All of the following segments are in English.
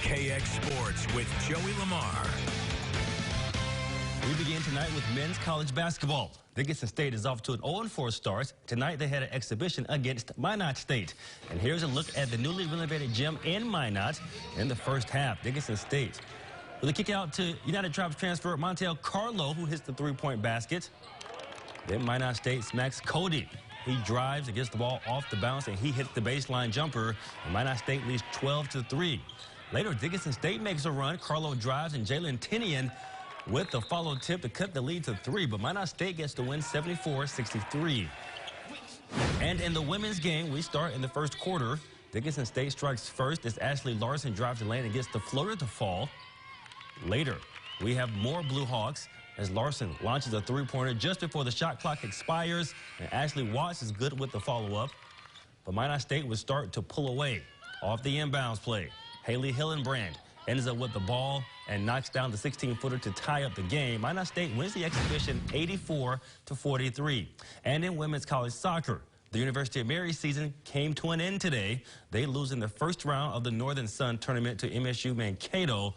KX Sports with Joey Lamar. We begin tonight with men's college basketball. Dickinson State is off to an 0-4 start. Tonight they had an exhibition against Minot State. And here's a look at the newly renovated gym in Minot in the first half. Dickinson State with a kick out to United Tribes transfer Montel Carlo, who hits the three-point basket. Then Minot State smacks Cody. He drives and gets the ball off the bounce, and he hits the baseline jumper. And Minot State leads 12-3. Later, Dickinson State makes a run. Carlo drives, and Jalen Tinian with the follow tip to cut the lead to 3. But Minot State gets the win 74-63. And in the women's game, we start in the first quarter. Dickinson State strikes first as Ashley Larson drives the lane and gets the floater to fall. Later, we have more Blue Hawks as Larson launches a three-pointer just before the shot clock expires, and Ashley Watts is good with the follow-up. But Minot State would start to pull away off the inbounds play. Haley Hillenbrand ends up with the ball and knocks down the 16-footer to tie up the game. Minot State wins the exhibition 84-43. And in women's college soccer, the University of Mary season came to an end today. They lose in the first round of the Northern Sun tournament to MSU Mankato.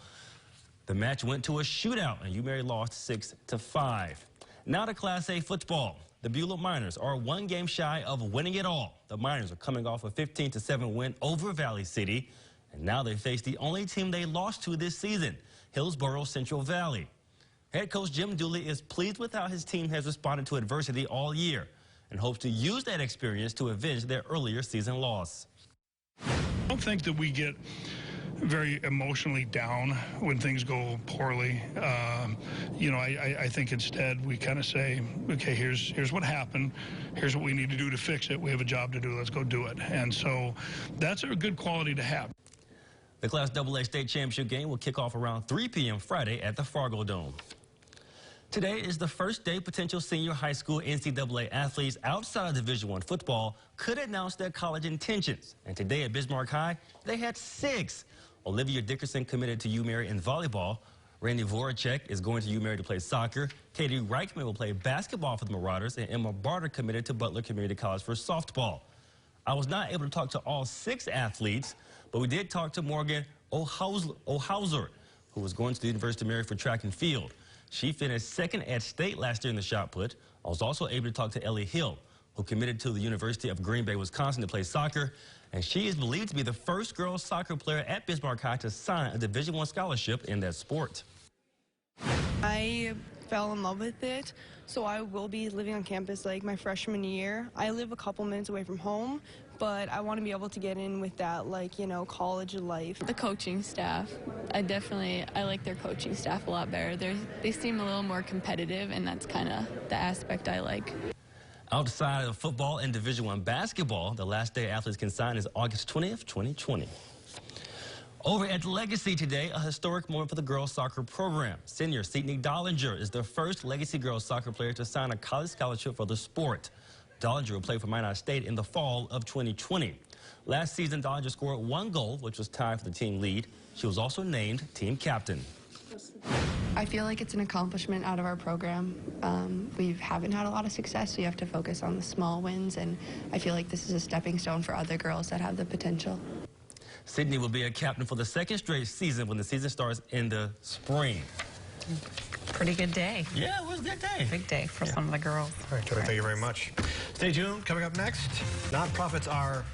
The match went to a shootout, and UMary lost 6-5. Now to Class A football. The Beulah Miners are one game shy of winning it all. The Miners are coming off a 15-7 win over Valley City, and now they face the only team they lost to this season, Hillsborough Central Valley. Head coach Jim Dooley is pleased with how his team has responded to adversity all year and hopes to use that experience to avenge their earlier season loss. I don't think that we get very emotionally down when things go poorly. I think instead we kind of say, okay, here's what happened. Here's what we need to do to fix it. We have a job to do. Let's go do it. And so that's a good quality to have. The Class AA state championship game will kick off around 3 p.m. Friday at the Fargo Dome. Today is the first day potential senior high school NCAA athletes outside of Division I football could announce their college intentions. And today at Bismarck High, they had 6. Olivia Dickerson committed to UMary in volleyball. Randy Voracek is going to UMary to play soccer. Katie Reichman will play basketball for the Marauders. And Emma Barter committed to Butler Community College for softball. I was not able to talk to all 6 athletes, but we did talk to Morgan Ohauser, who was going to the University of Mary for track and field. She finished second at state last year in the shot put. I was also able to talk to Ellie Hill, who committed to the University of Green Bay, Wisconsin to play soccer. And she is believed to be the first girls soccer player at Bismarck High to sign a Division I scholarship in that sport. I fell in love with it, so I will be living on campus like my freshman year. I live a couple minutes away from home, but I want to be able to get in with that, college life. The coaching staff, I like their coaching staff a lot better. They seem a little more competitive, and that's kind of the aspect I like. Outside of football and Division I basketball, the last day athletes can sign is August 20th, 2020. Over at Legacy today, a historic moment for the girls soccer program. Senior Sydney Dollinger is the first Legacy girls soccer player to sign a college scholarship for the sport. Dollinger will play for Minot State in the fall of 2020. Last season, Dollinger scored 1 goal, which was tied for the team lead. She was also named team captain. I feel like it's an accomplishment out of our program. We haven't had a lot of success, so you have to focus on the small wins, and I feel like this is a stepping stone for other girls that have the potential. Sydney will be a captain for the 2nd straight season when the season starts in the spring. Pretty good day. Yeah, it was a good day. Big day for some of the girls. All right, Joey, thank you very much. Stay tuned. Coming up next, nonprofits are